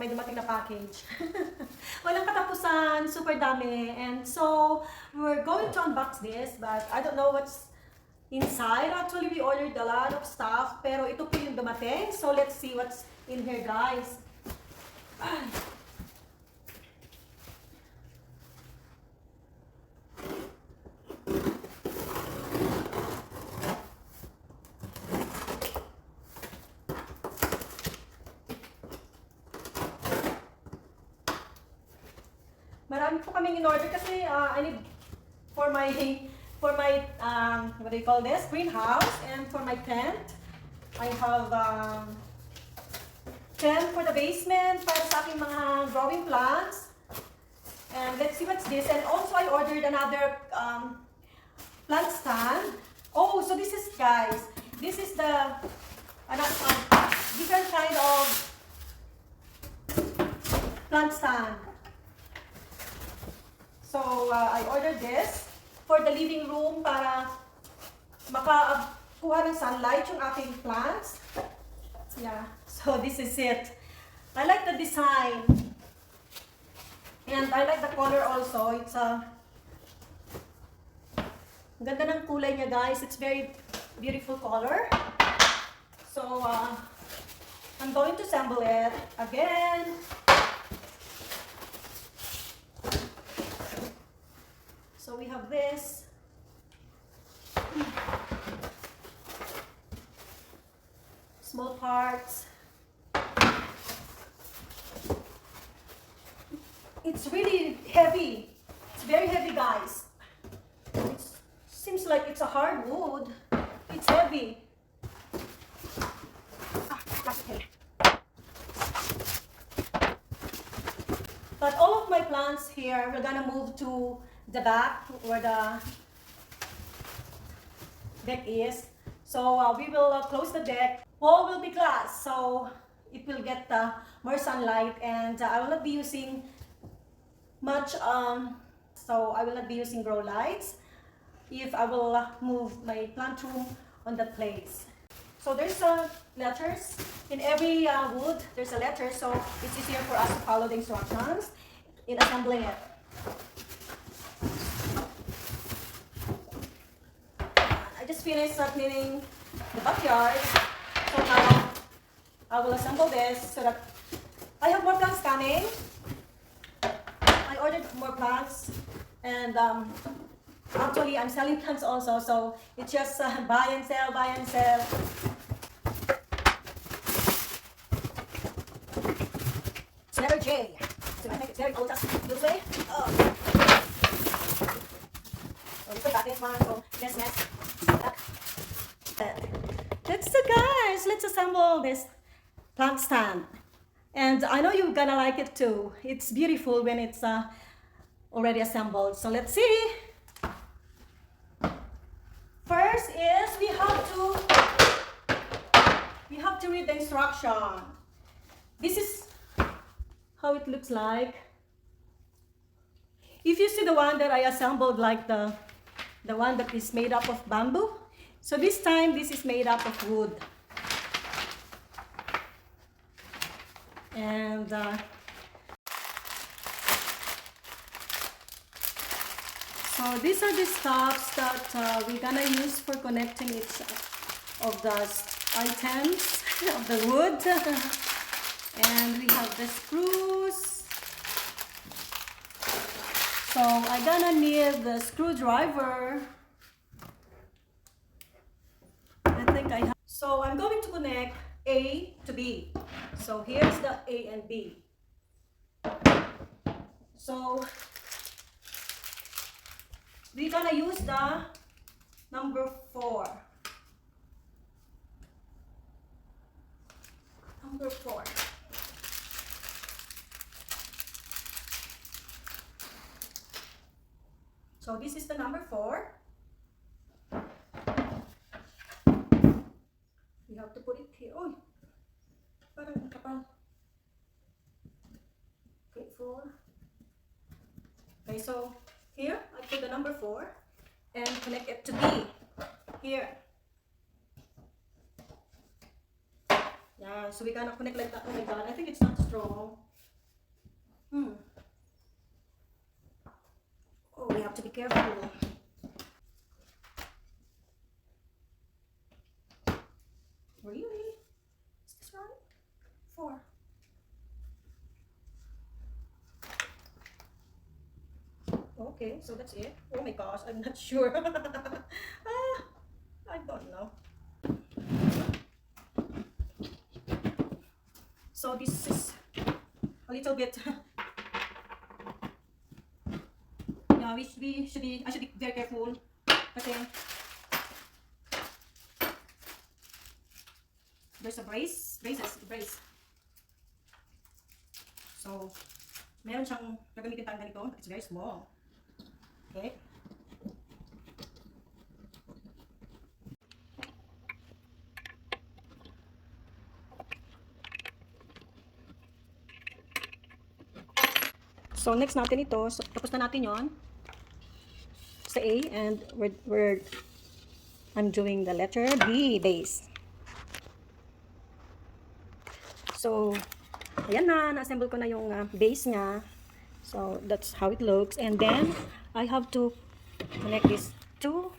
may dumating na package. Walang katapusan, super dami. And so, we're going to unbox this, but I don't know what's inside. Actually, we ordered a lot of stuff, pero ito po yung dumating. So, let's see what's in here, guys. Marami po kaming in-order kasi I need for my what do you call this? Greenhouse, and for my tent. I have tent for the basement para sa aking mga growing plants. And let's see what's this. And also I ordered another plant stand. Oh, so this is, guys, this is the different kind of plant stand. So, I ordered this for the living room para makakuha ng sunlight yung aking plants. Yeah, so this is it. I like the design. And I like the color also. It's ganda ng kulay niya, guys. It's very beautiful color. So, I'm going to assemble it again. So we have this. Small parts. It's really heavy. It's very heavy, guys. It seems like it's a hard wood. It's heavy. But all of my plants here, we're gonna move to the back where the deck is. So we will close the deck. Wall will be glass, so it will get more sunlight, and I will not be using much so I will not be using grow lights if I will move my plant room on that place. So there's letters in every wood. There's a letter, so it's easier for us to follow the instructions in assembling it. I just finished cleaning the backyard, so now I will assemble this so that I have more plants coming. I ordered more plants, and actually I'm selling plants also, so it's just buy and sell, buy and sell. It's letter J. So I think it's very old this way. Oh. So we forgot this one, so this mess. Let's go, guys. Let's assemble this plant stand. And I know you're gonna like it too. It's beautiful when it's already assembled. So let's see. First is we have to read the instruction. This is how it looks like. If you see the one that I assembled, like the one that is made up of bamboo, so this time this is made up of wood. And so these are the stops that we're gonna use for connecting each of the items of the wood. And we have the screws. So I'm gonna need the screwdriver. I think I have. So I'm going to connect A to B. So here's the A and B. So we're gonna use the number 4. Number 4. So this is the number 4. We have to put it here. Oh, parang kapal. Okay, 4. Okay, so here I put the number 4 and connect it to B. Here. Yeah, so we're gonna connect like that. Oh my god, I think it's not strong. to be careful. Really? Is this right? 4. Okay, so that's it. Oh my gosh, I'm not sure. I don't know. So this is a little bit. Yeah, we should be. I should be very careful. Okay. There's a brace. So, meron siyang gagamitin tayong ganito. It's very small. Okay. So, next natin ito. So, tapos na natin yon sa A, and I'm doing the letter B, base. So, ayan na, na-assemble ko na yung base niya. So, that's how it looks. And then, I have to connect these two.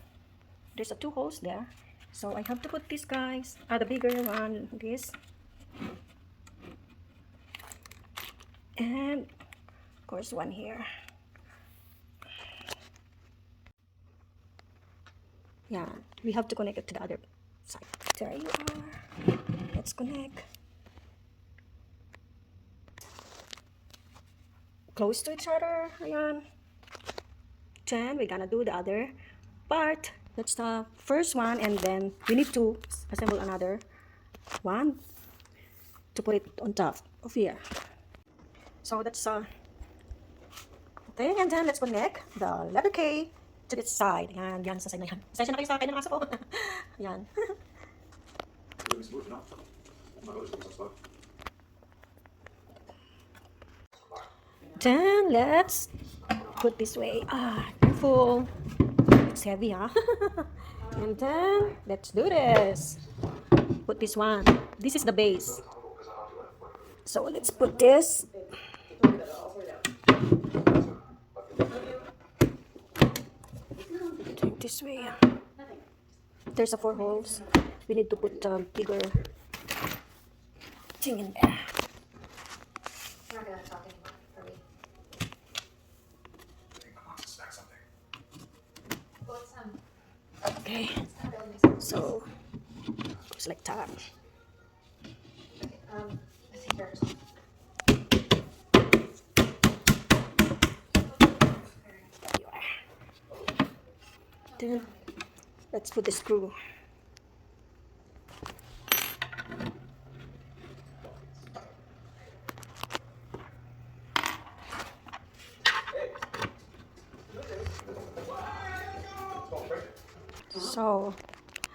There's 2 holes there. So, I have to put these guys, the bigger one, this. And, of course, one here. Yeah, we have to connect it to the other side. There you are. Let's connect. Close to each other. Ayan. Then we're gonna do the other part. That's the first one, and then we need to assemble another one to put it on top of here. So that's okay, and then let's connect the letter K to this side. Yan, yan sa side na yan. Pasensya na kayo sa akin ng aso ko. Yan. Then let's put this way. Careful. It's heavy, huh? And then let's do this. Put this one. This is the base. So let's put this. Take this way. There's 4 holes. We need to put a bigger thing in there. You're not gonna talk anymore, are we? Well, it's Okay. it's not really makes sense. So it's like that. Okay, let's take yours. There you are. Then let's put the screw. So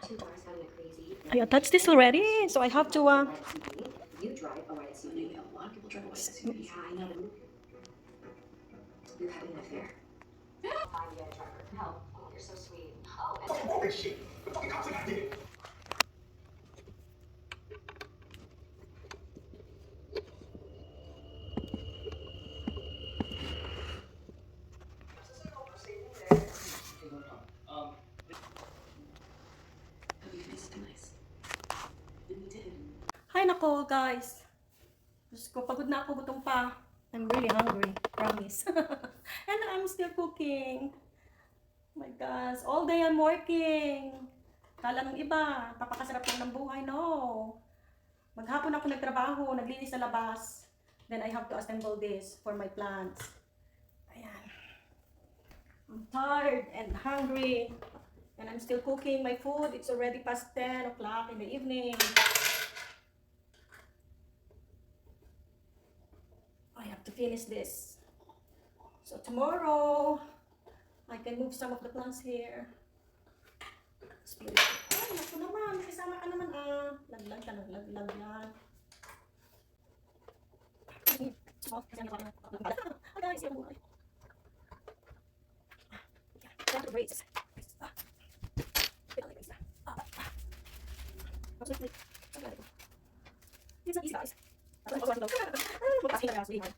2 cars having a crazy. I attached this already, so I have to You drive a white SUV. A lot of people drive a white SUV. Yeah, I know. You're having an affair. I'm the other driver. No. Oh, you're so sweet. Oh, and Holy shit! The fucking cops like I did it! Hi nako guys. Diyos ko, pagod na ako, gutom pa. I'm really hungry, promise. And I'm still cooking. Oh my gosh, all day I'm working. Kala ng iba, papakasarap lang ng buhay. No. Maghapon ako nagtrabaho, naglinis sa labas. Then I have to assemble this for my plants. Ayan. I'm tired and hungry. And I'm still cooking my food. It's already past 10 o'clock in the evening. I have to finish this. So tomorrow, I can move some of the plants here. Spirit. Ay, naku naman. Kasama ka naman Laglag ka, laglag yan. Oh, kasi ano ba? Guys, yung buhay. I have to brace. Absolutely. It's not easy, guys. So, we're going to really hard.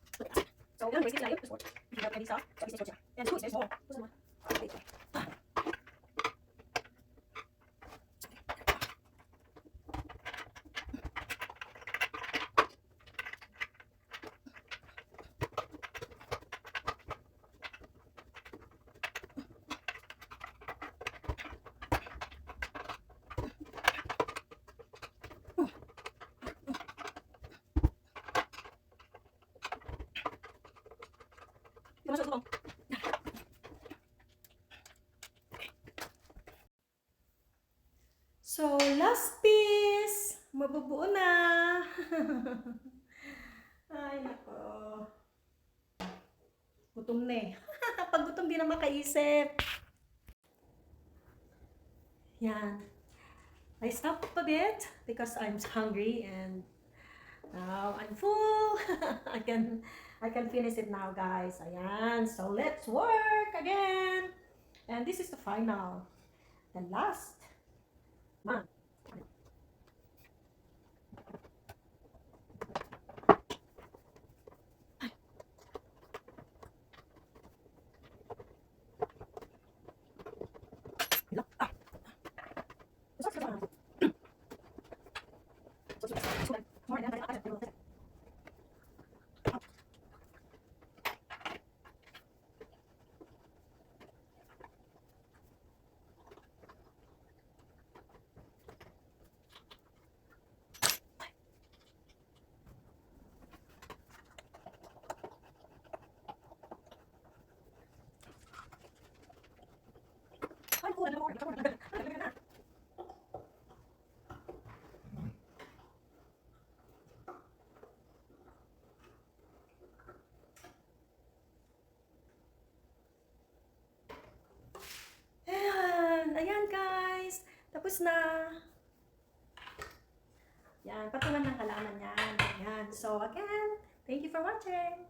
So, we're going to brace it like this one. If you have any stuff, so it's just and the screw is very small. Masuk tulong. So, last piece. Mabubuo na. Ay, nako. Gutom na eh. Pag gutom, di na makaisip. Yan. I stopped a bit because I'm hungry and now I'm full. I can finish it now, guys. Ayan. So, let's work again. And this is the final. The last one. Ayan guys, tapos na. Yan, patungan ng halaman yan. Ayan. So again, thank you for watching.